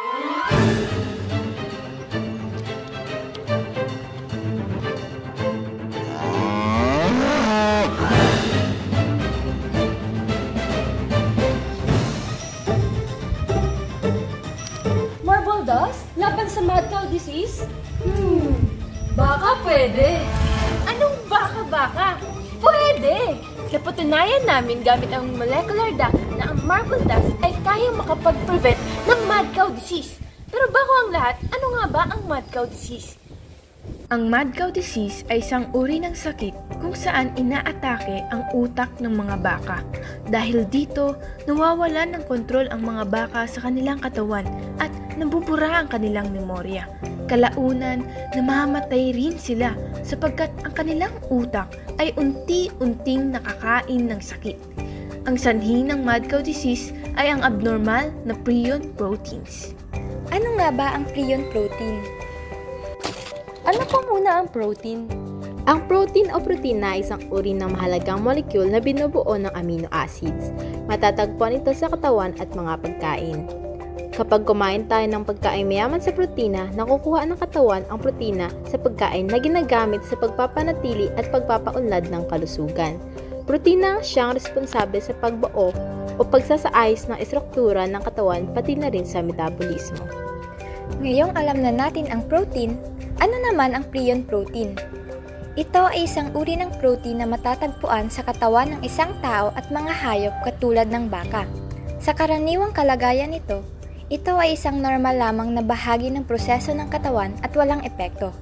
Marble dust? Laban sa mad cow disease? Baka pwede. Anong baka-baka? Pwede! Napatunayan namin gamit ang molecular data na ang marble dust ay kayang makapag-prevent ng mad cow disease. Pero bago ang lahat, ano nga ba ang mad cow disease? Ang mad cow disease ay isang uri ng sakit kung saan inaatake ang utak ng mga baka. Dahil dito, nawawalan ng kontrol ang mga baka sa kanilang katawan at nabubura ang kanilang memorya. Kalaunan, namamatay rin sila sapagkat ang kanilang utak ay unti-unting nakakain ng sakit. Ang sanhi ng mad cow disease ay ang abnormal na prion proteins. Ano nga ba ang prion protein? Ano po muna ang protein? Ang protein o protina ay isang uri ng mahalagang molecule na binubuo ng amino acids. Matatagpuan ito sa katawan at mga pagkain. Kapag kumain tayo ng pagkain mayaman sa protina, nakukuha ng katawan ang protina sa pagkain na ginagamit sa pagpapanatili at pagpapaunlad ng kalusugan. Protina siyang responsable sa pagbuo o pagsasaayos ng estruktura ng katawan pati na rin sa metabolismo. Ngayong alam na natin ang protein, ano naman ang prion protein? Ito ay isang uri ng protein na matatagpuan sa katawan ng isang tao at mga hayop katulad ng baka. Sa karaniwang kalagayan nito, ito ay isang normal lamang na bahagi ng proseso ng katawan at walang epekto.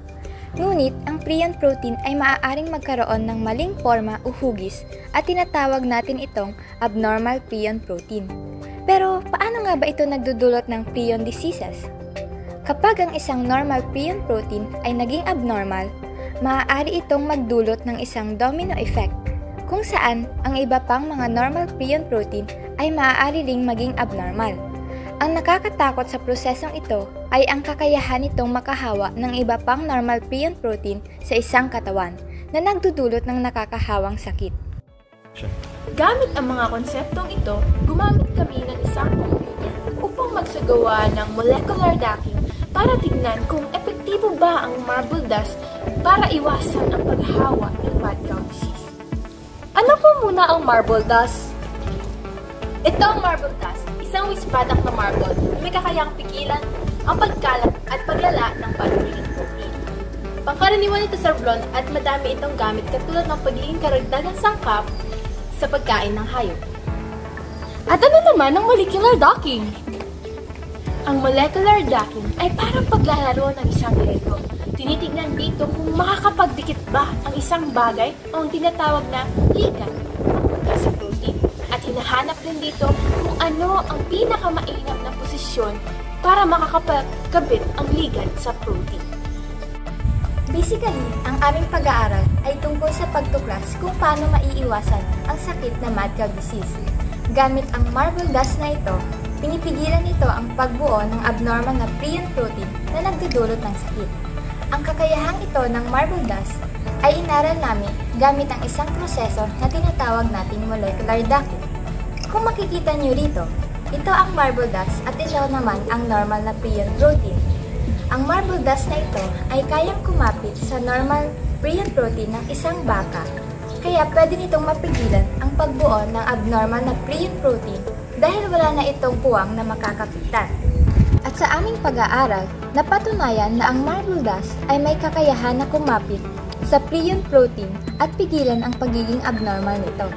Ngunit, ang prion protein ay maaaring magkaroon ng maling forma o hugis at tinatawag natin itong abnormal prion protein. Pero, paano nga ba ito nagdudulot ng prion diseases? Kapag ang isang normal prion protein ay naging abnormal, maaari itong magdulot ng isang domino effect, kung saan ang iba pang mga normal prion protein ay maaari ring maging abnormal. Ang nakakatakot sa prosesong ito ay ang kakayahan nitong makahawa ng iba pang normal prion protein sa isang katawan na nagdudulot ng nakakahawang sakit. Gamit ang mga konseptong ito, gumamit kami ng isang computer upang magsagawa ng molecular docking para tignan kung epektibo ba ang marble dust para iwasan ang paghawa ng mad cow disease. Ano po muna ang marble dust? Ito ang marble dust, isang waste product na marble na may kakayang pigilan ang pagkalat at paglala ng pag-breeding protein. Pangkaraniwan ito sa blonde at madami itong gamit katulad ng pagiging karagdagang sangkap sa pagkain ng hayop. At ano naman ang molecular docking? Ang molecular docking ay parang paglalaro ng isang Lego. Tinitignan dito kung makakapagdikit ba ang isang bagay o ang tinatawag na ligan papunta sa protein. At hinahanap din dito kung ano ang pinakamainam na posisyon para makakapagkabit ang ligan sa protein. Basically, ang aming pag-aaral ay tungkol sa pagtuklas kung paano maiiwasan ang sakit na mad cow disease. Gamit ang marble dust na ito, pinipigilan nito ang pagbuo ng abnormal na prion protein na nagdudulot ng sakit. Ang kakayahang ito ng marble dust ay inaral namin gamit ang isang proseso na tinatawag nating molecular docking. Kung makikita nyo rito, ito ang marble dust at ito naman ang normal na prion protein. Ang marble dust na ito ay kayang kumapit sa normal prion protein ng isang baka, kaya pwede nitong mapigilan ang pagbuo ng abnormal na prion protein dahil wala na itong puwang na makakapitan. At sa aming pag-aaral, napatunayan na ang marble dust ay may kakayahan na kumapit sa prion protein at pigilan ang pagiging abnormal nito.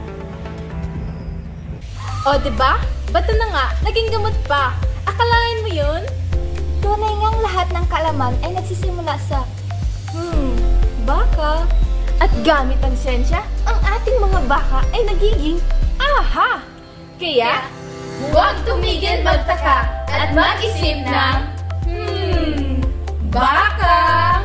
O diba? Bato na nga, naging gamot pa. Akalain mo yun? Tunay ngang lahat ng kaalaman ay nagsisimula sa, baka. At gamit ang siyensya, ang ating mga baka ay nagiging aha! Kaya, huwag tumigil magtaka at mag-isip ng, baka!